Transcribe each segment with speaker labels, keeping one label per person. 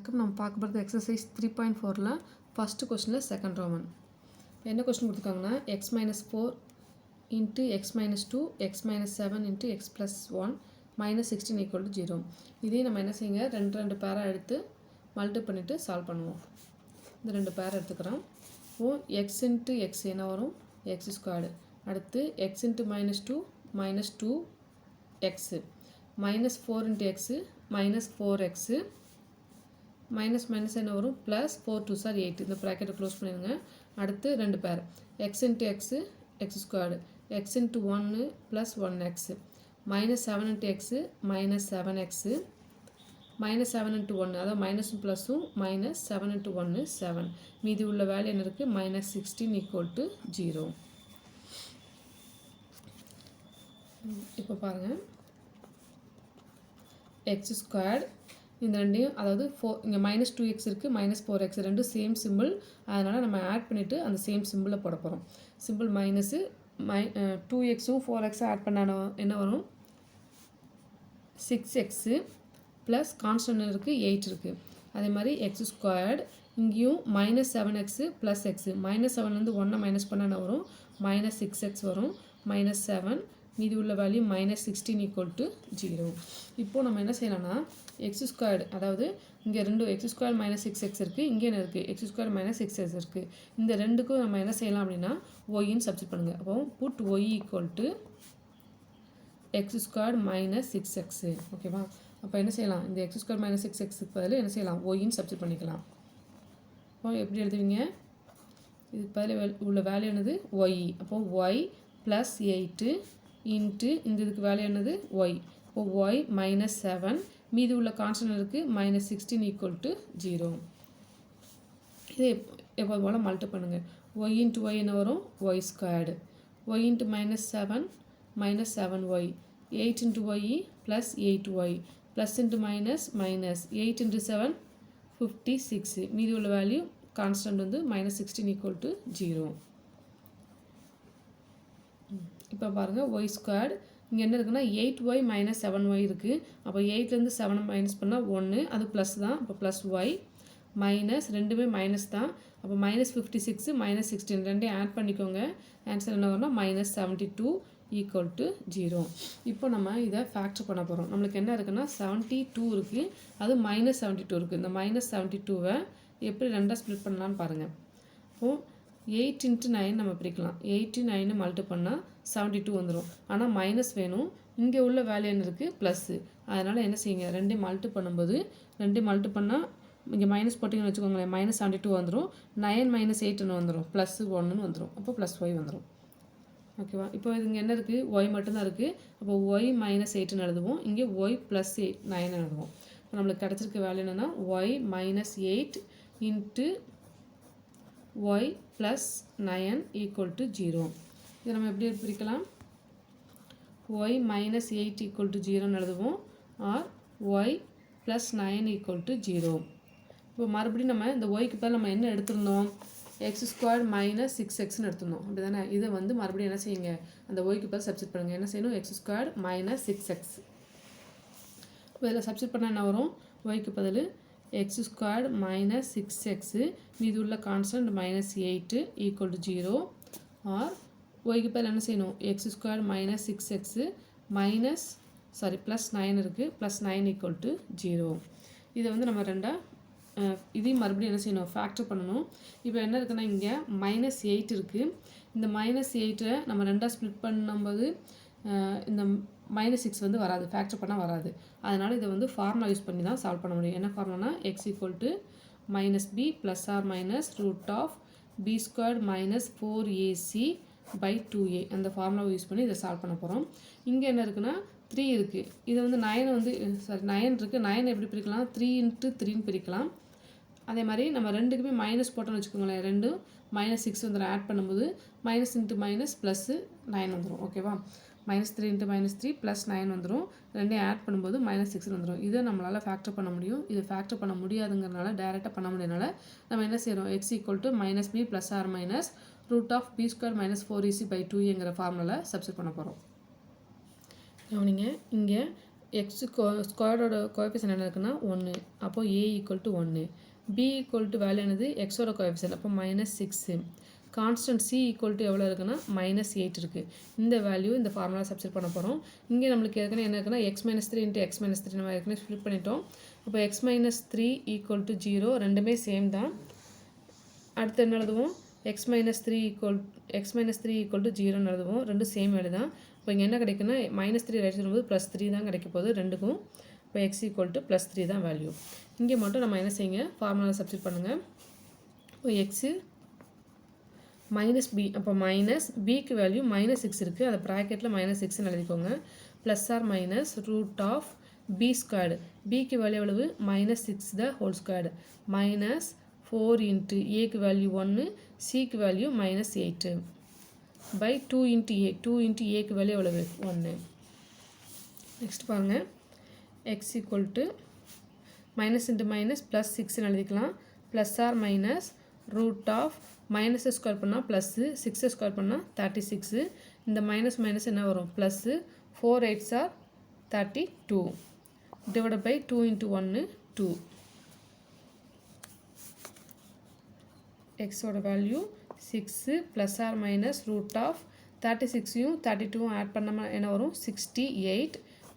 Speaker 1: வணக்கம். நம்ம பார்க்க போகிறது எக்ஸசைஸ் 3.4ல் ஃபஸ்ட்டு கொஸ்டினில் செகண்ட் ரோமன். என்ன கொஸ்டின் கொடுத்துருக்காங்கன்னா X minus 4 into X minus 2 X minus 7 into X plus 1 minus 16 equal to 0. இதே நம்ம என்ன செய்யுங்க ரெண்டு பேராக எடுத்து மல்டி பண்ணிவிட்டு சால்வ் பண்ணுவோம். இந்த ரெண்டு பேர் எடுத்துக்கிறோம். எக்ஸ் இன்ட்டு எக்ஸ் என்ன வரும்? X squared. அடுத்து x into minus 2 x minus 4 into x minus 4 x minus என்ன வரும்? ப்ளஸ் 4 2 சார் 8. இந்த ப்ராக்கெட்டை க்ளோஸ் பண்ணிடுங்க. அடுத்து ரெண்டு பேர் x into x x squared x into 1 plus 1 x minus 7 into x minus 7 x minus 7 into 1 அதாவது மைனஸும் ப்ளஸும் மைனஸ் 7 இன்ட்டு 1 7. மீதி உள்ள வேல்யூ என்ன இருக்குது? Minus 16 equal to 0. இப்போ பாருங்கள் எக்ஸ் ஸ்கொயர்டு இந்த ரெண்டையும் அதாவது இங்கே மைனஸ் 2x இருக்குது மைனஸ் 4x ரெண்டும் சேம் சிம்பிள். அதனால் நம்ம ஆட் பண்ணிவிட்டு அந்த சேம் சிம்பிளை போட போகிறோம். சிம்பிள் மைனஸு 2xும் 4xும் ஆட் பண்ண என்ன வரும்? 6x ப்ளஸ் கான்ஸ்டன்ட் இருக்குது 8 இருக்குது. அதே மாதிரி எக்ஸ் ஸ்கொயர்டு இங்கேயும் minus 7x plus x minus 7லேருந்து 1 மைனஸ் பண்ண என்ன வரும்? மைனஸ் 6x வரும் மைனஸ் 7 மீதி உள்ள வேல்யூ மைனஸ் 16 ஈக்குவல் டு 0. இப்போது நம்ம என்ன செய்யலாம்னா எக்ஸ் ஸ்கொயர்டு அதாவது இங்கே ரெண்டு எக்ஸ் ஸ்கொயர் மைனஸ் 6x இருக்குது, இங்கே என்ன இருக்குது? எக்ஸ் ஸ்கொயர் மைனஸ் 6x இருக்குது. இந்த ரெண்டுக்கும் நம்ம என்ன செய்யலாம் அப்படின்னா ஒய்ன்னு சப்ஸ்டிட் பண்ணுங்கள். அப்போ put Y equal to X square minus 6x. ஓகேவா? அப்போ என்ன செய்யலாம்? இந்த எக்ஸ் ஸ்கொயர் மைனஸ் 6xக்கு பதில் என்ன செய்யலாம்? ஒய்ன்னு சப்ஸ்டிட் பண்ணிக்கலாம். அப்போ எப்படி எழுதுவீங்க? இதுக்கு பதில் உள்ள வேல்யூ என்னது? ஒய். அப்போ ஒய் ப்ளஸ் 8 இன்ட்டு இந்த இதுக்கு வேல்யூ என்னது? ஒய். இப்போ ஒய் மைனஸ் 7 மீதி உள்ள கான்ஸ்டன்ட் இருக்குது மைனஸ் 16 ஈக்குவல் டு 0. இதை எப்போது போல் மல்டி பண்ணுங்கள். ஒய் இன்ட்டு ஒய் என்ன வரும்? Y squared. Y into minus 7 minus 7y 8 into Y plus 8y plus into minus 8 into 7 56. மீதி உள்ள வேல்யூ கான்ஸ்டன்ட் வந்து மைனஸ் 16 ஈக்குவல் டு 0. இப்போ பாருங்கள் ஒய் ஸ்கொயர்டு இங்கே என்ன இருக்குன்னா 8y மைனஸ் 7y இருக்குது. அப்போ 8லேருந்து 7 மைனஸ் பண்ணால் 1 அது ப்ளஸ் தான். அப்போ ப்ளஸ் ஒய் மைனஸ் ரெண்டுமே மைனஸ் தான். அப்போ மைனஸ் 56 மைனஸ் 16 ரெண்டையும் ஆட் பண்ணிக்கோங்க. ஆன்சர் என்ன வரும்னா மைனஸ் 72 ஈக்குவல் டு 0. இப்போ நம்ம இதை ஃபேக்டர் பண்ண போகிறோம். நம்மளுக்கு என்ன இருக்குன்னா 72 இருக்குது, அது மைனஸ் 72 இருக்குது. இந்த மைனஸ் 72வை எப்படி ரெண்டாக ஸ்ப்ளிட் பண்ணலான்னு பாருங்கள். இப்போது 8 இன்ட்டு 9 நம்ம பிரிக்கலாம். 8 9 மல்டி பண்ணால் 72 வந்துடும். ஆனால் மைனஸ் வேணும். இங்கே உள்ள வேல்யூ என்ன இருக்குது? ப்ளஸ்ஸு. அதனால் என்ன செய்யுங்க? ரெண்டையும் மல்டி பண்ணும்போது ரெண்டையும் மல்டி பண்ணால் இங்கே மைனஸ் போட்டிங்கன்னு வச்சுக்கோங்களேன், மைனஸ் 72 வந்துடும். 9 மைனஸ் 8 வந்துடும், ப்ளஸ் 1 வந்துடும். அப்போ ப்ளஸ் ஒய் வந்துடும். ஓகேவா? இப்போ இங்கே என்ன இருக்குது? ஒய் மட்டும்தான் இருக்குது. அப்போ ஒய் மைனஸ் 8 எழுதுவோம். இங்கே ஒய் ப்ளஸ் 9 எழுதுவோம். இப்போ நம்மளுக்கு கிடச்சிருக்க வேல்யூ என்னென்னா Y minus 8 into Y plus 9 equal to 0. இதை நம்ம எப்படி பிரிக்கலாம்? ஒய் மைனஸ் 8 ஈக்குவல் டு 0ன்னு எழுதுவோம். Or Y plus 9 equal to 0. இப்போ மறுபடியும் நம்ம இந்த ஒய்க்கு பதில் நம்ம என்ன எடுத்திருந்தோம்? எக்ஸ் ஸ்கொயர் மைனஸ் 6xன்னு எடுத்திருந்தோம். அப்படி தானே? இதை வந்து மறுபடியும் என்ன செய்யுங்க? அந்த ஒய்க்கு பதில் சப்ஸ்டிட் பண்ணுங்கள். என்ன செய்யணும்? X square minus 6x. இப்போ இதில் சப்ஸ்டிட் பண்ணால் என்ன வரும்? ஒய்க்கு பதில் எக்ஸ் ஸ்கொயர்டு மைனஸ் 6x மீது உள்ள constant minus 8 equal to 0. Or ஒய்க்கு பதில் என்ன செய்யணும்? X squared minus 6x minus plus 9 இருக்குது, ப்ளஸ் 9 ஈக்குவல் டு 0. இதை வந்து நம்ம இதையும் மறுபடியும் என்ன செய்யணும்? ஃபேக்டர் பண்ணணும். இப்போ என்ன இருக்குன்னா இங்கே மைனஸ் 8 இருக்குது. இந்த மைனஸ் 8 நம்ம ரெண்டாக ஸ்ப்ளிட் பண்ணும்போது இந்த மைனஸ் 6 வந்து வராது, ஃபேக்டர் பண்ணால் வராது. அதனால் இதை வந்து ஃபார்முலா யூஸ் பண்ணி தான் சால்வ் பண்ண முடியும். என்ன ஃபார்முலானா x equal to minus b plus or minus root of b squared minus 4ac by 2a. அந்த ஃபார்முலாவை யூஸ் பண்ணி இதை சால்வ் பண்ண போகிறோம். இங்கே என்ன இருக்குன்னா 3 இருக்குது. இதை வந்து 9 வந்து 9 இருக்குது. 9 எப்படி பிரிக்கலாம்? 3 இன்ட்டு 3ன்னு பிரிக்கலாம். அதே மாதிரி நம்ம ரெண்டுக்குமே மைனஸ் போட்டோன்னு வச்சுக்கோங்களேன், ரெண்டும் மைனஸ் 6 வந்துடும். ஆட் பண்ணும்போது மைனஸ் இன்ட்டு மைனஸ் ப்ளஸ்ஸு 9 வந்துடும். ஓகேவா? மைனஸ் 3 இன்ட்டு மைனஸ் 3 ப்ளஸ் 9 வந்துடும். ரெண்டையும் ஆட் பண்ணும்போது மைனஸ் 6 வந்துடும். இதை நம்மளால் ஃபேக்டர் பண்ண முடியும். இது ஃபேக்டர் பண்ண முடியாதுங்கிறனால டேரெக்டாக பண்ண முடியாதனால நம்ம என்ன செய்கிறோம்? X equal to minus b plus or minus root of b square minus 4ac by 2aங்கிற ஃபார்முலாவில் சப்ஸ்டிட் பண்ண போகிறோம். கவனிங்க, இங்கே எக்ஸ் ஸ்கொயரோட கோஎஃபிஷியன்ட் என்ன இருக்குன்னா 1. அப்போது a equal to 1. b equal to value என்னது எக்ஸோட கோஎஃபிஷியன்ட் அப்போ -6. கான்ஸ்டன்ட் c ஈக்குவல் டு எவ்வளோ இருக்குன்னா -8 இருக்குது. இந்த வேல்யூ இந்த ஃபார்முலா சப்ஸ்டிட் பண்ண போகிறோம். இங்கே நம்மளுக்கு ஏற்கனவே என்ன இருக்குன்னா x - 3 × x - 3 நம்ம ஏற்கனவே ஸ்ப்ளிட் பண்ணிட்டோம். அப்போ x - 3 ஈக்குவல் டு 0 ரெண்டுமே சேம் தான். அடுத்து என்ன எழுதுவோம் x - 3 ஈக்குவல் டு 0 எழுதுவோம். ரெண்டும் சேம் வேல்யூ தான். இப்போ இங்கே என்ன கிடைக்குன்னா -3 ரைட் சைடு வரும்போது +3 தான் கிடைக்க போகுது ரெண்டுக்கும். இப்போ x ஈக்குவல் டு +3 தான் வேல்யூ. இங்கே மட்டும் நம்ம என்ன செய்யுங்க ஃபார்முலா சப்ஸ்டிட் பண்ணுங்கள். இப்போ எக்ஸு -b அப்போ -bக்கு வேல்யூ -6 இருக்குது. அதை ப்ராக்கெட்டில் -6ன்னு எழுதிக்கோங்க. +or - √b². bக்கு வேல்யூ எவ்வளவு -6 த ஹோல் ஸ்கொயர்டு -4 × aக்கு வேல்யூ 1 cக்கு வேல்யூ -8 by 2 × a. 2 × aக்கு வேல்யூ எவ்வளவு 1. நெக்ஸ்ட் பாருங்கள் x ஈக்குவல் டு -+6ன்னு எழுதிக்கலாம். +or - மைனஸை ஸ்கொயர் பண்ணால் +, 6 ஸ்கொயர் பண்ணால் 36. இந்த மைனஸ் என்ன வரும் +, 4 8s are 32 divided by 2 × 1 2. xோட value 6 +or - √36யும் 32யும் add பண்ணாமல் என்ன வரும் 68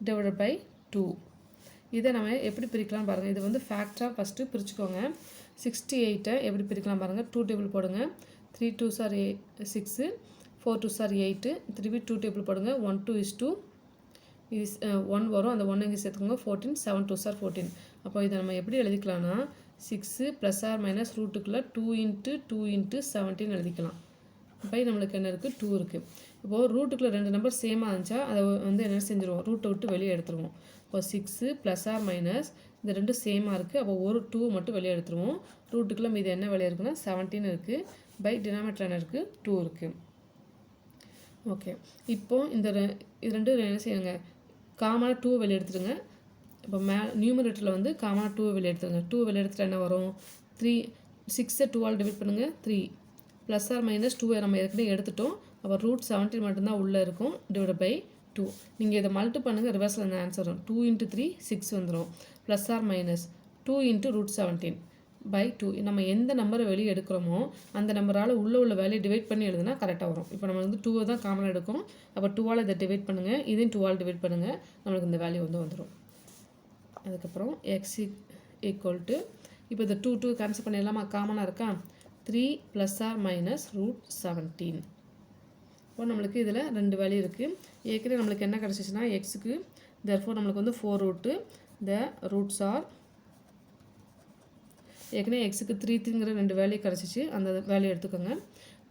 Speaker 1: divided by 2. இதை நம்ம எப்படி பிரிக்கலாம் பாருங்கள். இது வந்து ஃபேக்டராக ஃபஸ்ட்டு பிரிச்சுக்கோங்க. 68 எப்படி பிரிக்கலாம் பாருங்கள். 2 டேபிள் போடுங்க. 3 2s are 6, 4 2s are 8, திருப்பி 2 டேபிள் போடுங்க. 1 2 is 2 இது 1 வரும். அந்த 1 இங்கே சேர்த்துக்கோங்க. 14 7 2s are 14. அப்போ இதை நம்ம எப்படி எழுதிக்கலாம்னா 6 +or - ரூட்டுக்குள்ளே 2 × 2 × 17 எழுதிக்கலாம். பை நம்மளுக்கு என்ன இருக்குது 2 இருக்குது. இப்போது ரூட்டுக்குள்ளே 2 நம்பர் சேமாக இருந்துச்சா அதை வந்து என்ன செஞ்சுருவோம் ரூட்டை விட்டு வெளியே எடுத்துருவோம். இப்போ 6 +or - இந்த ரெண்டும் சேமாக இருக்குது. அப்போ ஒரு 2 மட்டும் வெளியே எடுத்துருவோம். ரூட்டுக்குள்ளே மீது என்ன வெளியே இருக்குன்னா 17 இருக்குது. பை டினாமினேட்டர் என்ன இருக்குது 2 இருக்குது. ஓகே இப்போது இது ரெண்டும் என்ன செய்யுங்க காமனாக 2 வெளியே எடுத்துடுங்க. இப்போ நியூமரேட்டரில் வந்து காமனாக 2 வெளியே எடுத்துருங்க. 2 வெளியே எடுத்துகிட்டு என்ன வரும் 3 6 2ஆல் டிவைட் பண்ணுங்கள் 3 +or - 2 நம்ம ஏற்கனவே எடுத்துட்டோம். அப்போ √17 மட்டும்தான் உள்ளே இருக்கும் டிவைட் பை 2. நீங்கள் இதை மல்டி பண்ணுங்கள் ரிவர்ஸில் இந்த ஆன்சர் வரும். 2 × 3 6 வந்துடும். +or - 2 × √17 by 2. நம்ம எந்த நம்பரை வெளியே எடுக்கிறோமோ அந்த நம்பரால் உள்ள வேல்யூ டிவைட் பண்ணி எழுதுனா கரெக்டாக வரும். இப்போ நம்ம வந்து 2 தான் காமனாக எடுக்கும். அப்போ 2ஆல் இதை டிவைட் பண்ணுங்கள். இதையும் 2ஆல் டிவைட் பண்ணுங்கள். நம்மளுக்கு இந்த வேல்யூ வந்து வந்துடும். அதுக்கப்புறம் x ஈக்குவல் டு இப்போ இந்த 2 கேன்சல் பண்ணிடலாமா காமனாக இருக்கா 3 +or - √17. இப்போ நம்மளுக்கு இதில் 2 வேல்யூ இருக்குது. ஏற்கனவே நம்மளுக்கு என்ன கிடச்சிச்சின்னா எக்ஸுக்கு therefore நம்மளுக்கு வந்து 4 ரூட்டு the roots are ஏற்கனவே எக்ஸுக்கு 3ங்கிற 2 வேல்யூ கிடச்சிச்சு. அந்த வேல்யூ எடுத்துக்கோங்க.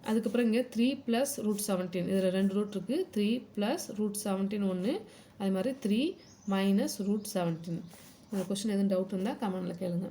Speaker 1: அதுக்கப்புறம் இங்கே 3 + √17 இதில் 2 ரூட் இருக்குது. 3 + √17 ஒன்று, அது மாதிரி 3 - √17. இந்த கொஸ்டின் எதுவும் டவுட் இருந்தால் கமெண்டில் கேளுங்க.